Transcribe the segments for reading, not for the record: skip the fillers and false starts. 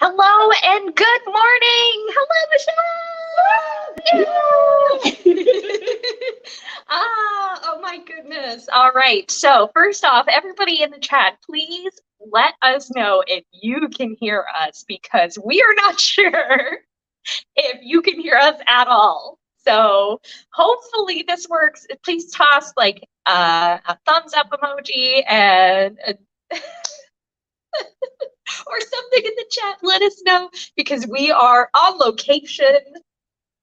Hello and good morning. Hello, Michelle. Oh my goodness. All right. So first off, everybody in the chat, please let us know if you can hear us because we are not sure if you can hear us at all. So hopefully this works. Please toss like a thumbs up emoji and or something in the chat. Let us know because we are on location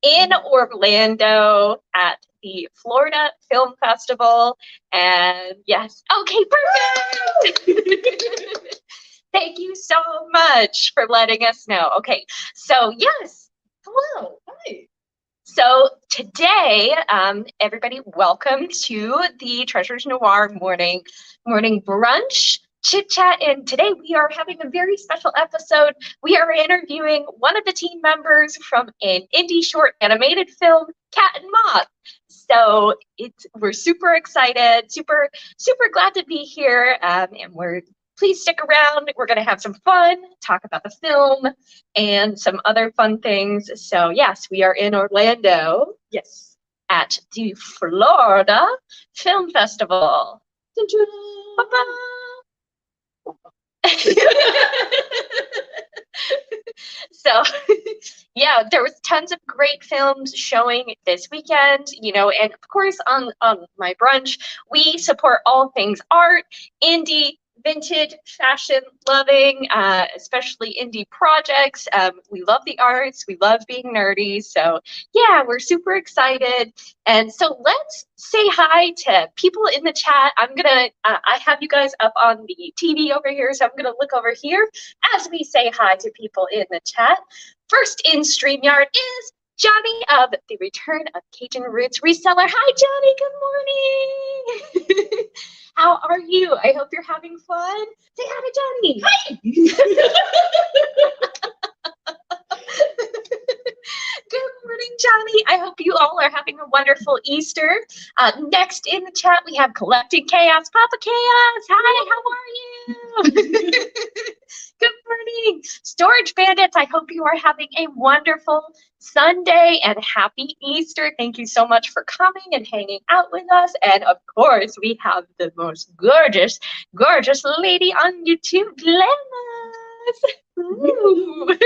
in Orlando at the Florida Film Festival. And yes, okay, perfect. Thank you so much for letting us know. Okay, so yes, hello. Hi. So today, everybody, welcome to the Treasures Noire morning brunch chit chat. And today we are having a very special episode. We are interviewing one of the team members from an indie short animated film, Cat and Moth. So we're super excited, super glad to be here, and please stick around. We're going to have some fun, talk about the film and some other fun things. So yes, we are in Orlando. Yes. At the Florida Film Festival. So yeah, there was tons of great films showing this weekend, and of course on my brunch, we support all things art, indie, vintage, fashion loving, especially indie projects. We love the arts, we love being nerdy. So yeah, we're super excited. And so let's say hi to people in the chat. I have you guys up on the TV over here, so I'm gonna look over here as we say hi to people in the chat. First in StreamYard is Johnny of the Return of Cajun Roots Reseller. Hi, Johnny. Good morning. How are you? I hope you're having fun. Say hi to Johnny. Hi. Good morning, Johnny. I hope you all are having a wonderful Easter. Next in the chat, we have Collecting Chaos. Papa Chaos. Hi, how are you? Good morning. Storage Bandits, I hope you are having a wonderful Sunday and happy Easter. Thank you so much for coming and hanging out with us. And of course, we have the most gorgeous lady on YouTube, Glamis. Ooh.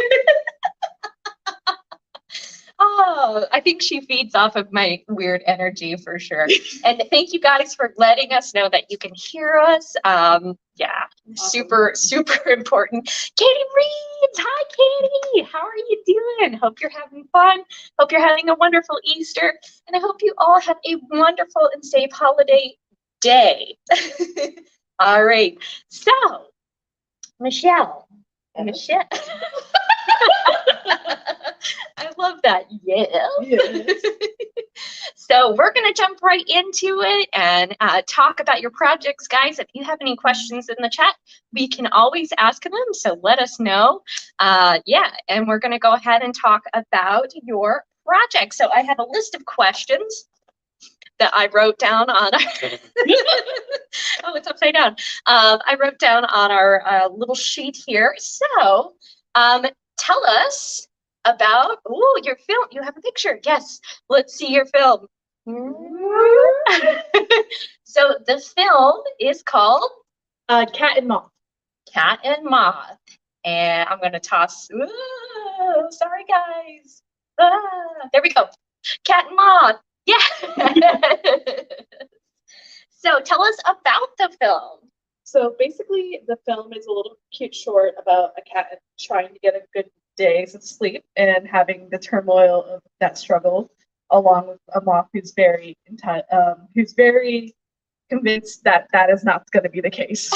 Oh, I think she feeds off of my weird energy for sure. And thank you guys for letting us know that you can hear us. Yeah, awesome. Super important. Katie Reeves, hi Katie, how are you doing? Hope you're having fun. Hope you're having a wonderful Easter. And I hope you all have a wonderful and safe holiday day. All right, so Michelle. I love that. Yeah. Yes. So we're going to jump right into it and talk about your projects, guys. If you have any questions in the chat, we can always ask them. So let us know. Yeah, and we're going to go ahead and talk about your project. So I have a list of questions that I wrote down on our oh, it's upside down. I wrote down on our little sheet here. So tell us about your film. You have a picture. Yes, let's see your film. So the film is called Cat and Moth. Cat and Moth. And I'm gonna toss. Ooh, sorry guys. There we go. Cat and Moth. Yeah. So tell us about the film. So basically, the film is a little cute short about a cat trying to get a good days of sleep and having the turmoil of that struggle, along with a moth who's very convinced that that is not going to be the case.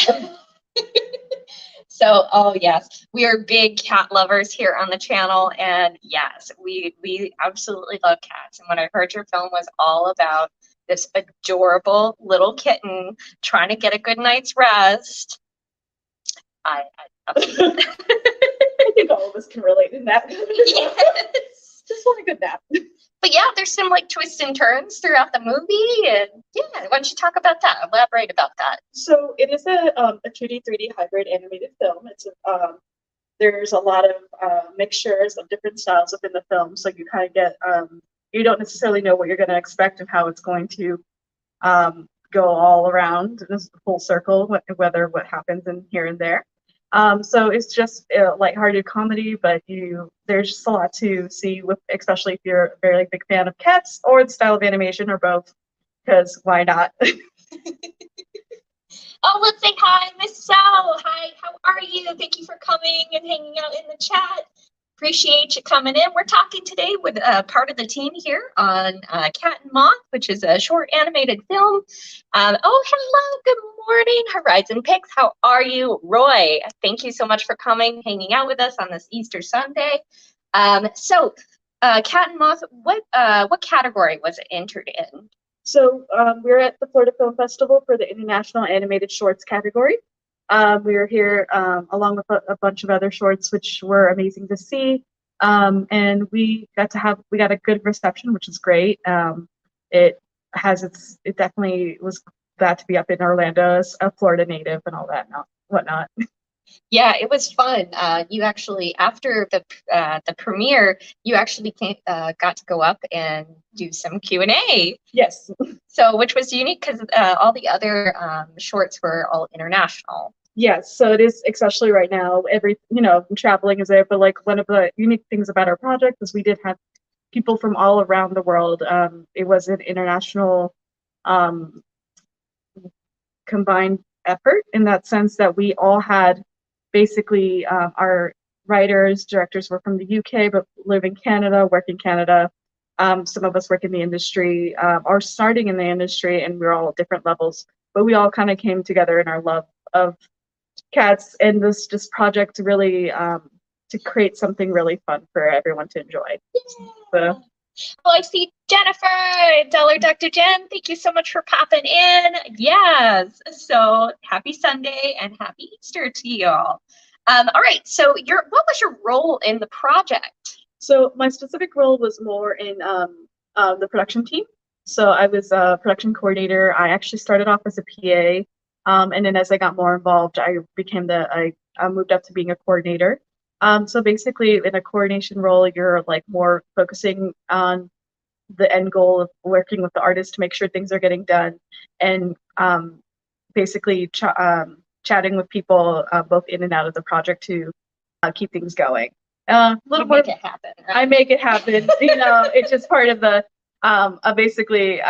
So, oh yes, we are big cat lovers here on the channel, and yes, we absolutely love cats. And when I heard your film was all about this adorable little kitten trying to get a good night's rest, I think all of us can relate in that. Yes. Just want a good nap. But yeah, there's some like twists and turns throughout the movie, and yeah, why don't you talk about that? Elaborate about that. So it is a 2D 3D hybrid animated film. It's there's a lot of mixtures of different styles within the film, so you kind of get you don't necessarily know what you're going to expect of how it's going to go all around this full circle, whether what happens in here and there. So it's just a lighthearted comedy, but there's just a lot to see, with, especially if you're a very big fan of cats or the style of animation or both, because why not? Oh, let's say hi, Miss Sal. Hi, how are you? Thank you for coming and hanging out in the chat. Appreciate you coming in. We're talking today with part of the team here on Cat and Moth, which is a short animated film. Oh, hello, good morning, Horizon Picks. How are you? Roy, thank you so much for coming, hanging out with us on this Easter Sunday. Cat and Moth, what category was it entered in? So we're at the Florida Film Festival for the International Animated Shorts category. We were here along with a bunch of other shorts, which were amazing to see. And we got a good reception, which is great. It definitely was glad to be up in Orlando as a Florida native and all that and whatnot. Yeah, it was fun. You actually, after the premiere, you actually got to go up and do some Q&A. Yes. So, which was unique because all the other shorts were all international. Yes, so it is, especially right now. Traveling is there, but one of the unique things about our project is we did have people from all around the world. It was an international combined effort in that sense that we all had basically our writers, directors were from the UK, but live in Canada, work in Canada. Some of us work in the industry, are starting in the industry, and we're all at different levels. But we all kind of came together in our love of cats and this project to really to create something really fun for everyone to enjoy. Yeah. Well, I see Jennifer, Dollar Dr. Jen. Thank you so much for popping in. Yes. So happy Sunday and happy Easter to you all. All right. So what was your role in the project? So my specific role was more in the production team. So I was a production coordinator. I actually started off as a PA. And then as I got more involved, I moved up to being a coordinator. So basically in a coordination role, you're more focusing on the end goal of working with the artist to make sure things are getting done, and basically chatting with people both in and out of the project to keep things going. Make it happen. Right? I make it happen. It's just part of the basically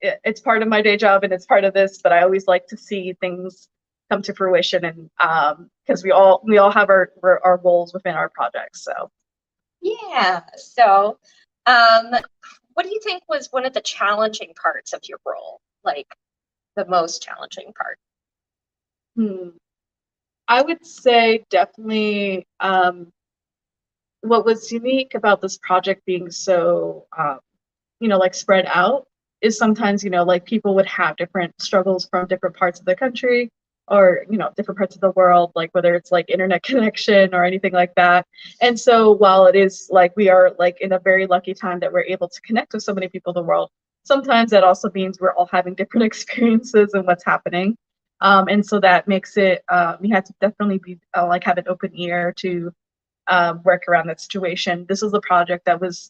it's part of my day job and it's part of this, but I always like to see things come to fruition, and because we all have our goals within our projects. So yeah. So what do you think was one of the challenging parts of your role? Like the most challenging part? I would say definitely what was unique about this project being so spread out is sometimes people would have different struggles from different parts of the country, or different parts of the world, whether it's internet connection or anything like that. And so while it is we are in a very lucky time that we're able to connect with so many people in the world, sometimes that also means we're all having different experiences and what's happening. And so that makes it we had to definitely be have an open ear to work around that situation. This was a project that was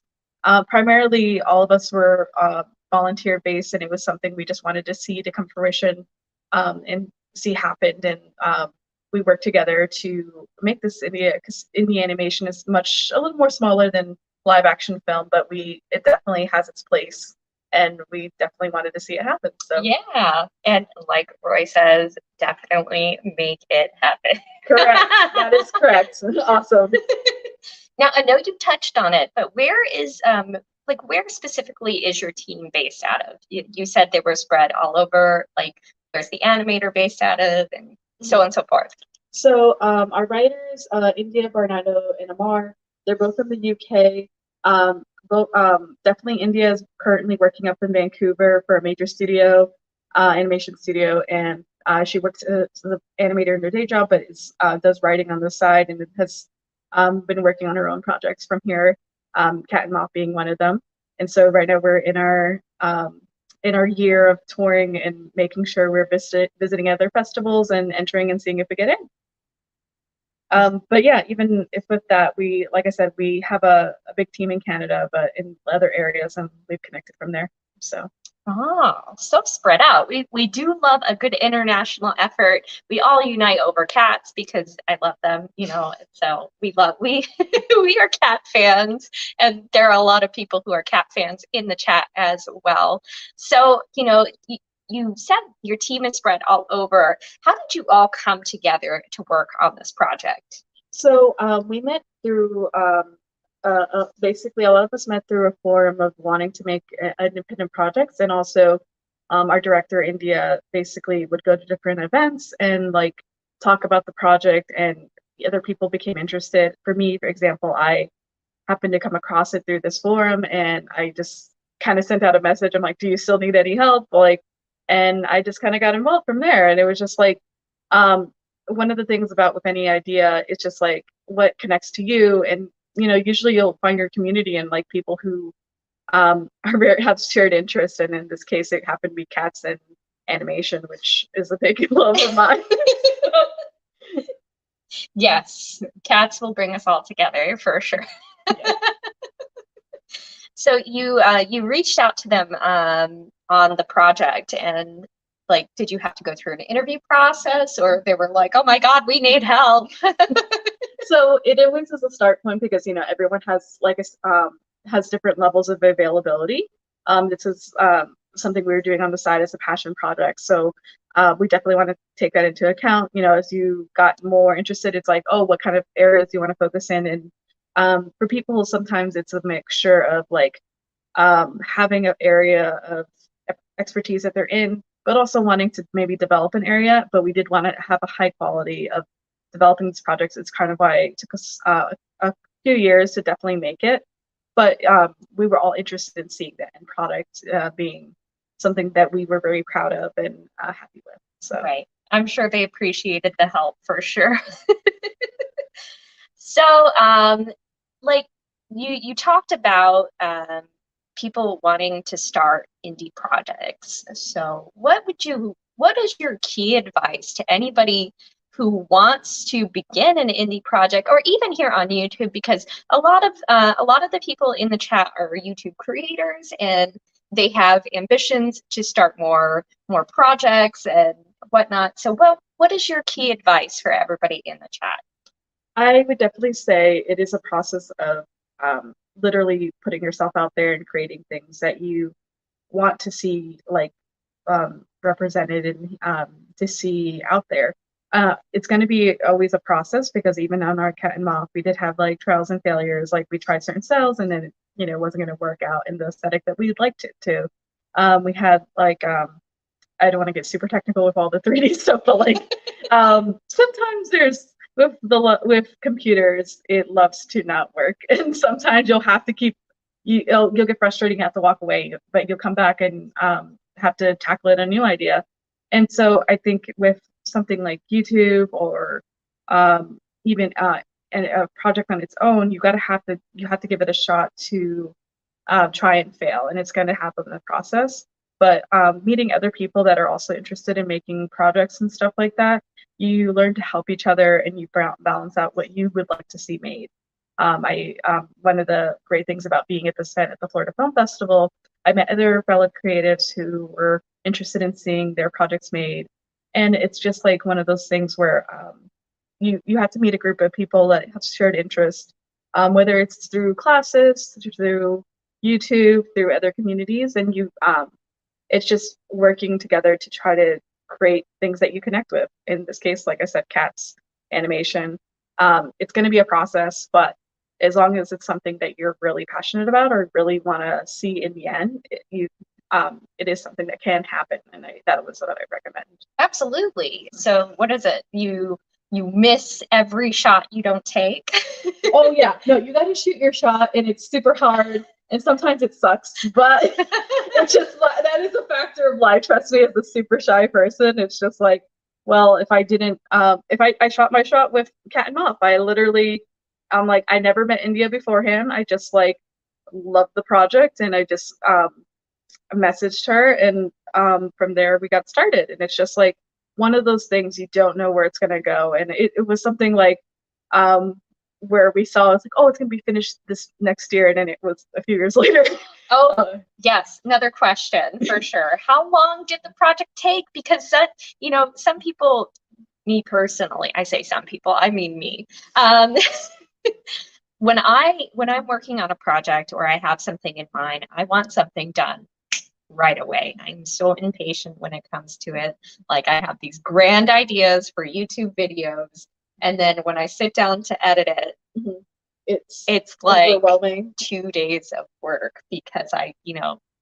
primarily all of us were volunteer based, and it was something we just wanted to see to come to fruition and see happened. And we worked together to make this indie, because indie animation is a little more smaller than live action film, but it definitely has its place, and we definitely wanted to see it happen. So yeah, and like Roy says, definitely make it happen. Correct. That is correct. Awesome. Now I know you touched on it, but where specifically is your team based out of? You said they were spread all over, there's the animator based out of, and so on and so forth. So our writers, India, Barnado, and Amar, they're both from the UK. Definitely India is currently working up in Vancouver for a major studio, animation studio, and she works as an animator in her day job, but does writing on the side, and has been working on her own projects from here, Cat and Moth being one of them. And so right now we're in our year of touring and making sure we're visiting other festivals and entering and seeing if we get in. But yeah, even if with that, we, like I said, we have a big team in Canada, but in other areas, and we've connected from there. So. Oh, so spread out. We do love a good international effort. We all unite over cats because I love them, you know. So we we are cat fans, and there are a lot of people who are cat fans in the chat as well. So, you know, you said your team is spread all over. How did you all come together to work on this project? So we met through basically a lot of us met through a forum of wanting to make independent projects, and also our director India basically would go to different events and like talk about the project, and other people became interested. For me, for example, I happened to come across it through this forum, and I just kind of sent out a message. I'm like, "Do you still need any help?" Like, and I just kind of got involved from there, and it was just like. One of the things about with any idea is just like what connects to you, and you know, usually you'll find your community and like people who are very have shared interests, and in this case it happened to be cats and animation, which is a big love of mine. Yes, cats will bring us all together for sure. Yeah. So you reached out to them on the project, and like, did you have to go through an interview process, or they were like, "Oh my God, we need help"? So it always is a start point because you know everyone has like has different levels of availability. This is something we were doing on the side as a passion project, so we definitely want to take that into account. You know, as you got more interested, it's like, oh, what kind of areas do you want to focus in? And for people, sometimes it's a mixture of like having an area of expertise that they're in, but also wanting to maybe develop an area. But we did want to have a high quality of developing these projects. It's kind of why it took us a few years to definitely make it. But we were all interested in seeing the end product being something that we were very proud of and happy with. So. Right. I'm sure they appreciated the help for sure. So, like you talked about people wanting to start indie projects. So, what is your key advice to anybody who wants to begin an indie project, or even here on YouTube? Because a lot of the people in the chat are YouTube creators, and they have ambitions to start more projects and whatnot. So, what is your key advice for everybody in the chat? I would definitely say it is a process of literally putting yourself out there and creating things that you want to see like represented and to see out there. It's going to be always a process because even on our Cat and Moth, we did have like trials and failures. Like we tried certain styles and then you know it wasn't going to work out in the aesthetic that we'd liked it to. We had like I don't want to get super technical with all the 3D stuff, but like sometimes there's with computers, it loves to not work, and sometimes you'll have to keep you'll get frustrated, you have to walk away, but you'll come back and have to tackle it a new idea. And so I think with something like YouTube or even a project on its own, you have to give it a shot to try and fail, and it's going to happen in the process. But meeting other people that are also interested in making projects and stuff like that, you learn to help each other and you balance out what you would like to see made. One of the great things about being at this event at the Florida Film Festival, I met other fellow creatives who were interested in seeing their projects made, and it's just like one of those things where you have to meet a group of people that have shared interest, whether it's through classes, through YouTube, through other communities, and it's just working together to try to create things that you connect with. In this case, like I said, cats, animation. It's going to be a process, but as long as it's something that you're really passionate about or really want to see in the end, it is something that can happen, and that was what I recommend. Absolutely. So what is it? You miss every shot you don't take. Oh yeah, no, you got to shoot your shot, and it's super hard, and sometimes it sucks, but it's just that is a factor of life. Trust me, as a super shy person, it's just like, well, if I didn't, if I shot my shot with Cat and Moth, I'm like, I never met India beforehand. I just like loved the project, and I just messaged her, and from there we got started. And it's just like one of those things you don't know where it's gonna go, and it was something like where we saw it's like, oh, it's gonna be finished this next year, and then it was a few years later. Oh, yes, another question for sure. How long did the project take? Because some people, me personally, I say some people, I mean me. When I'm working on a project or I have something in mind, I want something done right away. I'm so impatient when it comes to it. Like I have these grand ideas for YouTube videos, and then when I sit down to edit it, it's like overwhelming. 2 days of work because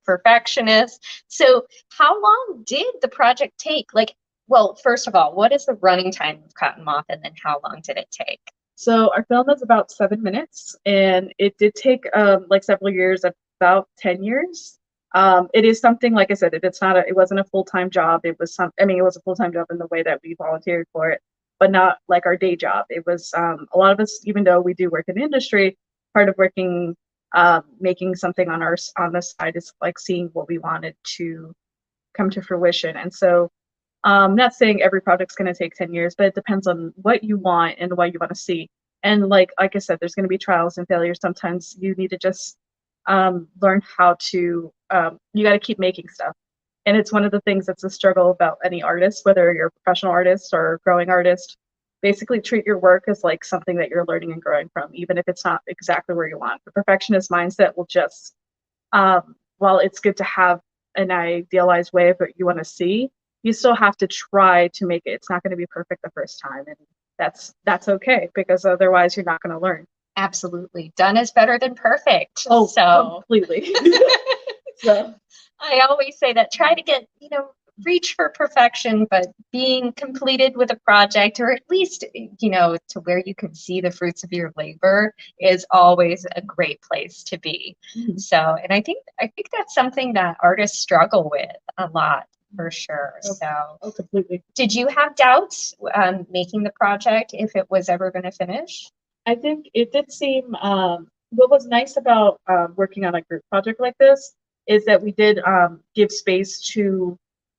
perfectionist. So how long did the project take? Like, well, first of all, what is the running time of Cat and Moth, and then how long did it take? So our film is about 7 minutes, and it did take like several years, about 10 years. It is something, like I said, it wasn't a full-time job. It was it was a full-time job in the way that we volunteered for it, but not like our day job. It was a lot of us, even though we do work in the industry, part of working, making something on the side is like seeing what we wanted to come to fruition. And so not saying every project's going to take 10 years, but it depends on what you want and what you want to see. And like I said, there's going to be trials and failures. Sometimes you need to just learn how to, you got to keep making stuff. And it's one of the things that's a struggle about any artist, whether you're a professional artist or a growing artist. Basically treat your work as like something that you're learning and growing from, even if it's not exactly where you want. The perfectionist mindset will just, while it's good to have an idealized way of what you want to see, you still have to try to make it. It's not going to be perfect the first time, and that's okay, because otherwise you're not going to learn. Absolutely. Done is better than perfect. Oh, so completely. So I always say that try to get, reach for perfection, but being completed with a project, or at least, to where you can see the fruits of your labor, is always a great place to be. Mm-hmm. So, and I think that's something that artists struggle with a lot, for sure. So, completely. Did you have doubts making the project, if it was ever going to finish? I think it did seem, what was nice about working on a group project like this is that we did give space to,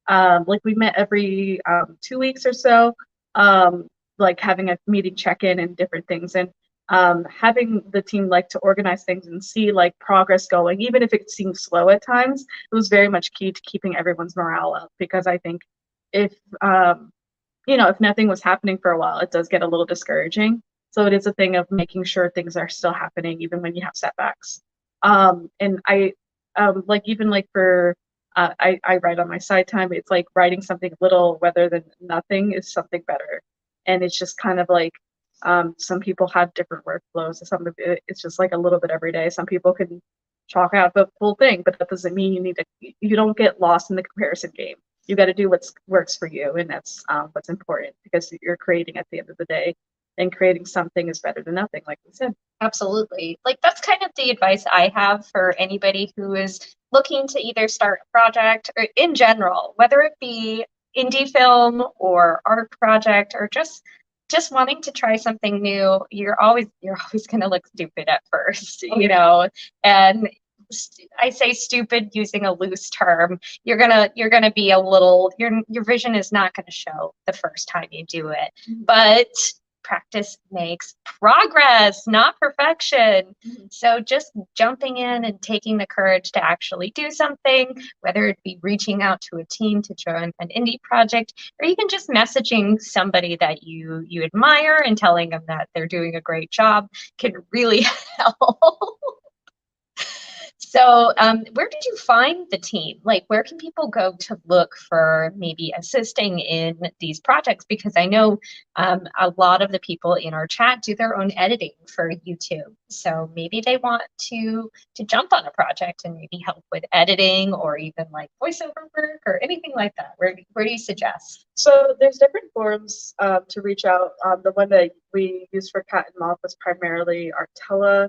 like we met every 2 weeks or so, like having a meeting check-in and different things, and having the team like to organize things and see like progress going, even if it seems slow at times. It was very much key to keeping everyone's morale up, because I think if if nothing was happening for a while, it does get a little discouraging. So it is a thing of making sure things are still happening even when you have setbacks. And I like, even like for I write on my side time. It's like writing something little rather than nothing is something better. And it's just kind of like, some people have different workflows. Some of it's just like a little bit every day. Some people can chalk out the full thing, but that doesn't mean you don't get lost in the comparison game. You got to do what works for you, and that's what's important, because you're creating at the end of the day, and creating something is better than nothing, like we said. Absolutely. Like, that's kind of the advice I have for anybody who is looking to either start a project, or in general, whether it be indie film or art project, or just wanting to try something new. You're always going to look stupid at first, and I say stupid using a loose term. You're gonna be a little, your vision is not gonna show the first time you do it, but practice makes progress, not perfection. Mm-hmm. So just jumping in and taking the courage to actually do something, whether it be reaching out to a team to join an indie project, or even just messaging somebody that you admire and telling them that they're doing a great job, can really help. So where did you find the team? Like, where can people go to look for maybe assisting in these projects? Because I know a lot of the people in our chat do their own editing for YouTube. So maybe they want to jump on a project and maybe help with editing, or even like voiceover work or anything like that. Where do you suggest? So there's different forums to reach out. The one that we use for Cat and Moth was primarily Artella.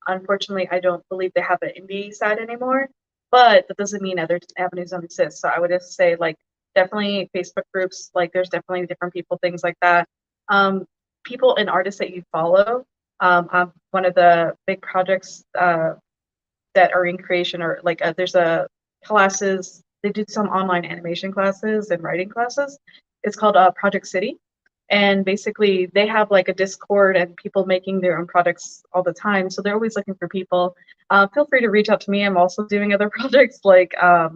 Unfortunately, I don't believe they have an indie side anymore, but that doesn't mean other avenues don't exist. So I would just say, like, definitely Facebook groups, like there's definitely different people, things like that. People and artists that you follow. One of the big projects that are in creation, or like there's a classes, they do some online animation classes and writing classes. It's called Project City. And basically they have like a Discord and people making their own products all the time. So they're always looking for people. Feel free to reach out to me. I'm also doing other projects. Like I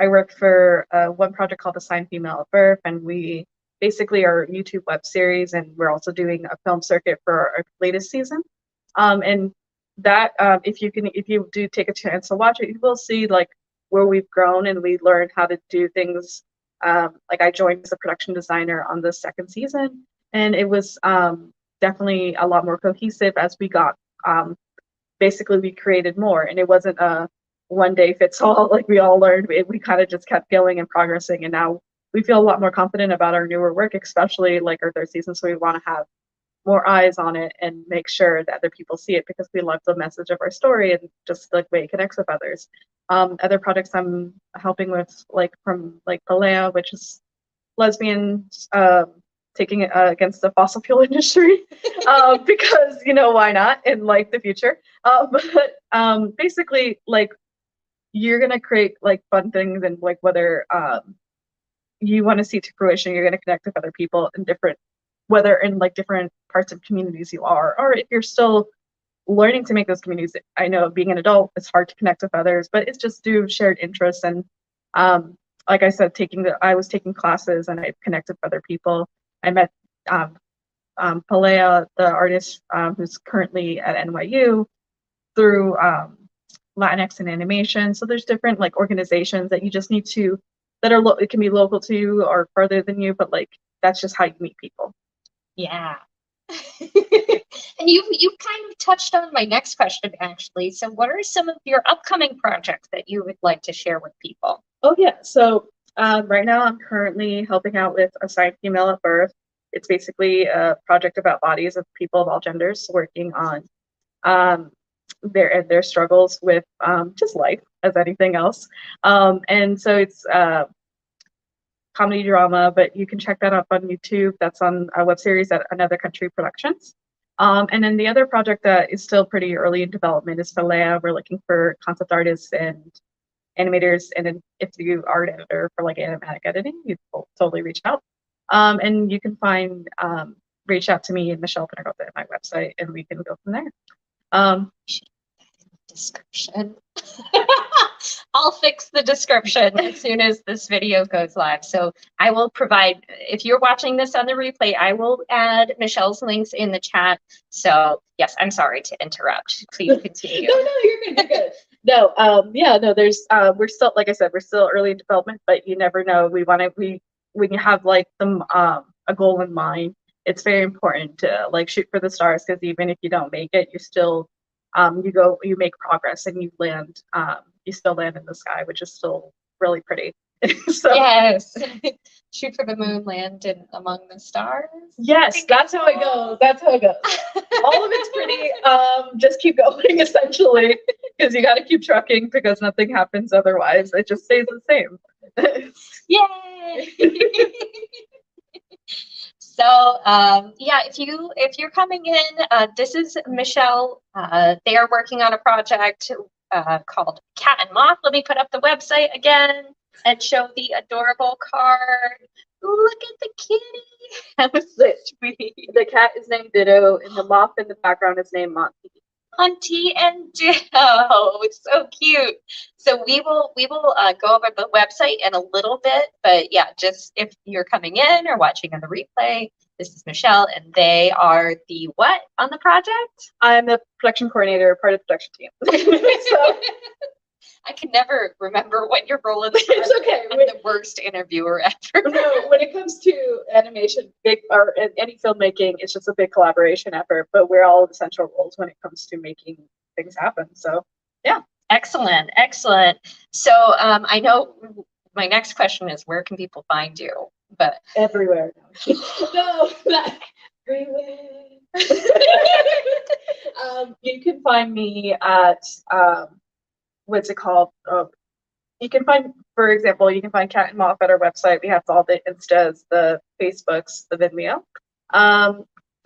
work for one project called Assigned Female at Birth, and we basically are a YouTube web series, and we're also doing a film circuit for our latest season. And that if you do take a chance to watch it, you will see like where we've grown and we learned how to do things. Like I joined as a production designer on the second season, and it was definitely a lot more cohesive as we got. Basically, we created more, and it wasn't a one day fits all. Like we all learned, we kind of just kept going and progressing, and now we feel a lot more confident about our newer work, especially like our third season. So we want to have more eyes on it and make sure that other people see it because we love the message of our story and just like way it connects with others. Other projects I'm helping with, like from like Palea, which is lesbians taking it against the fossil fuel industry because why not in like the future. But basically, like you're gonna create like fun things, and like whether you want to see to fruition, you're gonna connect with other people in different, whether in like different parts of communities you are, or if you're still learning to make those communities. I know being an adult, it's hard to connect with others, but it's just due shared interests. And like I said, I was taking classes and I connected with other people. I met Palea, the artist who's currently at NYU, through Latinx in animation. So there's different like organizations that you just need to, that are it can be local to you or further than you, but like that's just how you meet people. Yeah. And you kind of touched on my next question, actually. So what are some of your upcoming projects that you would like to share with people? Oh, yeah. So right now I'm currently helping out with Assigned Female at Birth. It's basically a project about bodies of people of all genders working on their struggles with just life as anything else. And so it's comedy drama, but you can check that up on YouTube. That's on a web series at Another Country Productions. And then the other project that is still pretty early in development is Falea. We're looking for concept artists and animators, and then if you are an editor for like animatic editing, you totally reach out. And you can reach out to me and Michelle Pinnacle at my website, and we can go from there. Description. I'll fix the description as soon as this video goes live. So I will provide, if you're watching this on the replay, I will add Michelle's links in the chat. So yes, I'm sorry to interrupt. Please continue. No, you're good. No, there's we're still, like I said, we're still early in development, but you never know. When you have like a goal in mind, it's very important to like shoot for the stars, because even if you don't make it, you still you make progress and you still land in the sky, which is still really pretty. So, yes. Shoot for the moon, land among the stars. Yes, that's how it goes. All of it's pretty. Just keep going, essentially, because you got to keep trucking, because nothing happens otherwise. It just stays the same. Yay! So yeah, if you're coming in, this is Michelle. They are working on a project called Cat and Moth. Let me put up the website again and show the adorable card. Look at the kitty. That was so sweet. The cat is named Ditto, and the moth in the background is named Monty. Monty and Ditto. It's so cute. So we will go over the website in a little bit, but yeah, just if you're coming in or watching on the replay, this is Michelle, and they are the what on the project? I'm the production coordinator, part of the production team. So I can never remember what your role is. It's okay. I'm the worst interviewer ever. No, when it comes to animation, or any filmmaking, it's just a big collaboration effort. But we're all essential roles when it comes to making things happen. So, yeah. Excellent. So, I know my next question is, where can people find you? But everywhere. No, everywhere. You can find me at what's it called? You can find, for example, Cat and Moth at our website. We have all the Instas, the Facebooks, the Vimeo.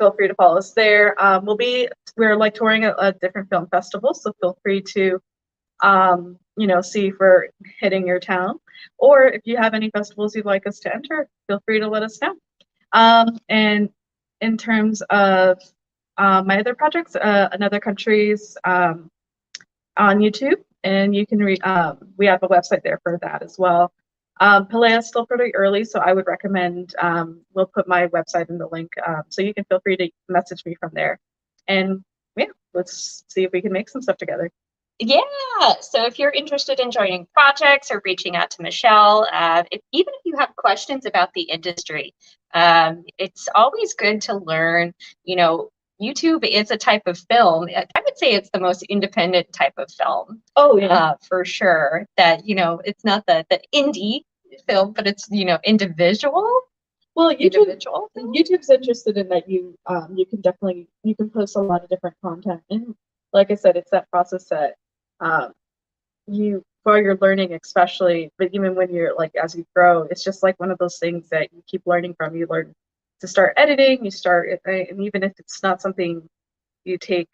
Feel free to follow us there. We're like touring a different film festivals, so feel free to see if we're hitting your town, or if you have any festivals you'd like us to enter, feel free to let us know. And in terms of my other projects, Another Countries on YouTube, and you can read. We have a website there for that as well. Palea is still pretty early, so I would recommend. We'll put my website in the link, so you can feel free to message me from there. And yeah, let's see if we can make some stuff together. Yeah, so if you're interested in joining projects or reaching out to Michelle, even if you have questions about the industry, it's always good to learn. YouTube is a type of film. I would say it's the most independent type of film. Oh yeah, for sure. That it's not the indie film, but it's individual. Well, YouTube's interested in that you can post a lot of different content, and like I said, it's that process that while you're learning, especially, but even when you're like as you grow, it's just like one of those things that you keep learning from. You learn to start editing, and even if it's not something you take,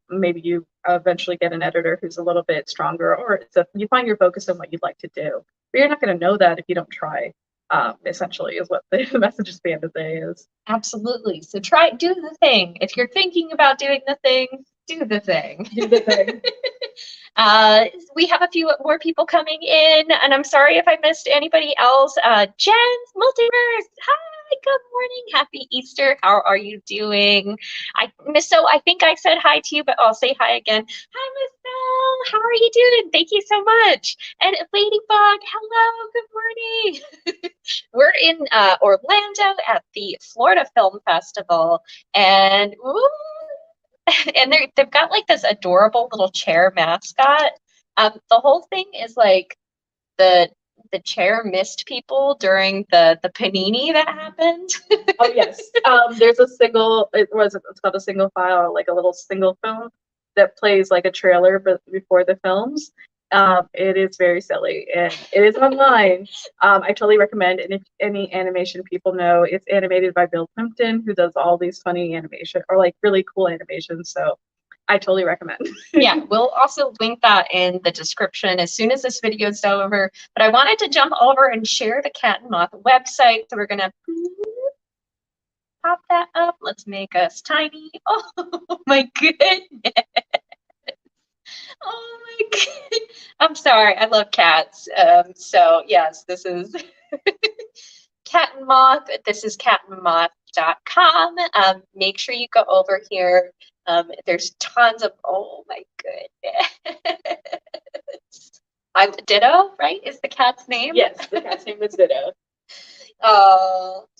maybe you eventually get an editor who's a little bit stronger, or you find your focus on what you'd like to do. But you're not going to know that if you don't try. Essentially, is what the message at the end of the day is. Absolutely. So do the thing. If you're thinking about doing the thing, do the thing. Do the thing. We have a few more people coming in, and I'm sorry if I missed anybody else. Jen's Multiverse. Hi, good morning. Happy Easter. How are you doing? I think I said hi to you, but I'll say hi again. Hi, Miss Bell. How are you doing? Thank you so much. And Ladybug, hello. Good morning. We're in Orlando at the Florida Film Festival, and ooh, and they've got like this adorable little chair mascot. The whole thing is like the chair missed people during the panini that happened. Oh yes. There's it's called a single file, like a little single film that plays like a trailer but before the films. It is very silly and it is online. I totally recommend, and if any animation people know, it's animated by Bill Plimpton, who does all these funny animation or like really cool animations. So I totally recommend. Yeah, we'll also link that in the description as soon as this video is over. But I wanted to jump over and share the Cat and Moth website. So we're gonna pop that up. Let's make us tiny. Oh my goodness. Oh my god. I'm sorry. I love cats. So yes, this is Cat and Moth. This is catandmoth.com. Make sure you go over here. There's tons of, oh my goodness. I'm Ditto, right? Is the cat's name? Yes, the cat's name is Ditto.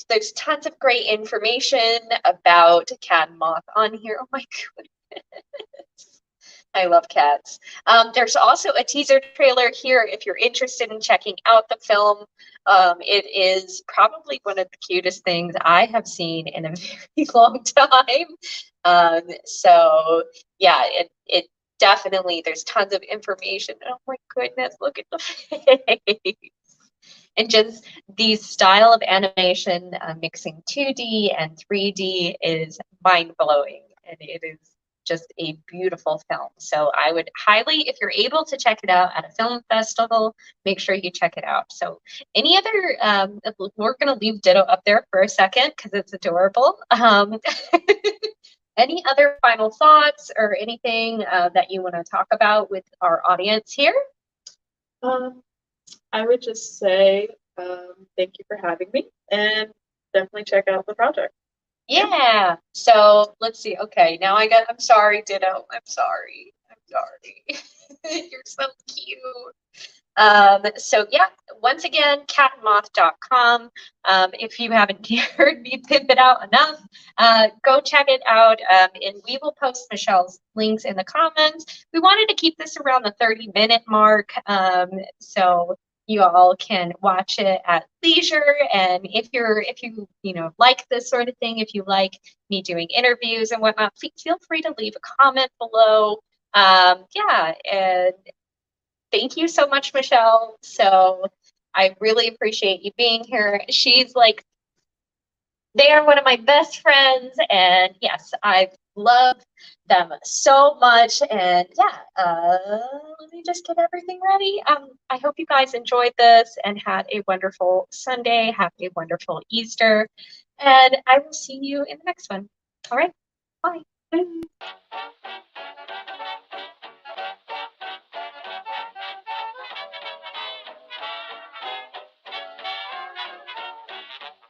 There's tons of great information about Cat and Moth on here. Oh my goodness. I love cats. There's also a teaser trailer here if you're interested in checking out the film. It is probably one of the cutest things I have seen in a very long time. So yeah, it definitely, there's tons of information. Oh my goodness, look at the face. And just the style of animation, mixing 2D and 3D is mind-blowing, and it is just a beautiful film. So I would highly, if you're able to check it out at a film festival, make sure you check it out. So any other, we're going to leave Ditto up there for a second because it's adorable. Any other final thoughts or anything that you want to talk about with our audience here? I would just say thank you for having me, and definitely check out the project. Yeah. So let's see. Okay, now I'm sorry, Ditto. I'm sorry. You're so cute. So yeah, once again, catandmoth.com. If you haven't heard me pimp it out enough, go check it out. And we will post Michelle's links in the comments. We wanted to keep this around the 30-minute mark. So you all can watch it at leisure. And if you like this sort of thing, if you like me doing interviews and whatnot, feel free to leave a comment below. Yeah, and thank you so much, Michelle. So I really appreciate you being here. They are one of my best friends, and yes, I love them so much. And yeah, let me just get everything ready. I hope you guys enjoyed this and had a wonderful Sunday. Have a wonderful Easter. And I will see you in the next one. All right, bye. Bye.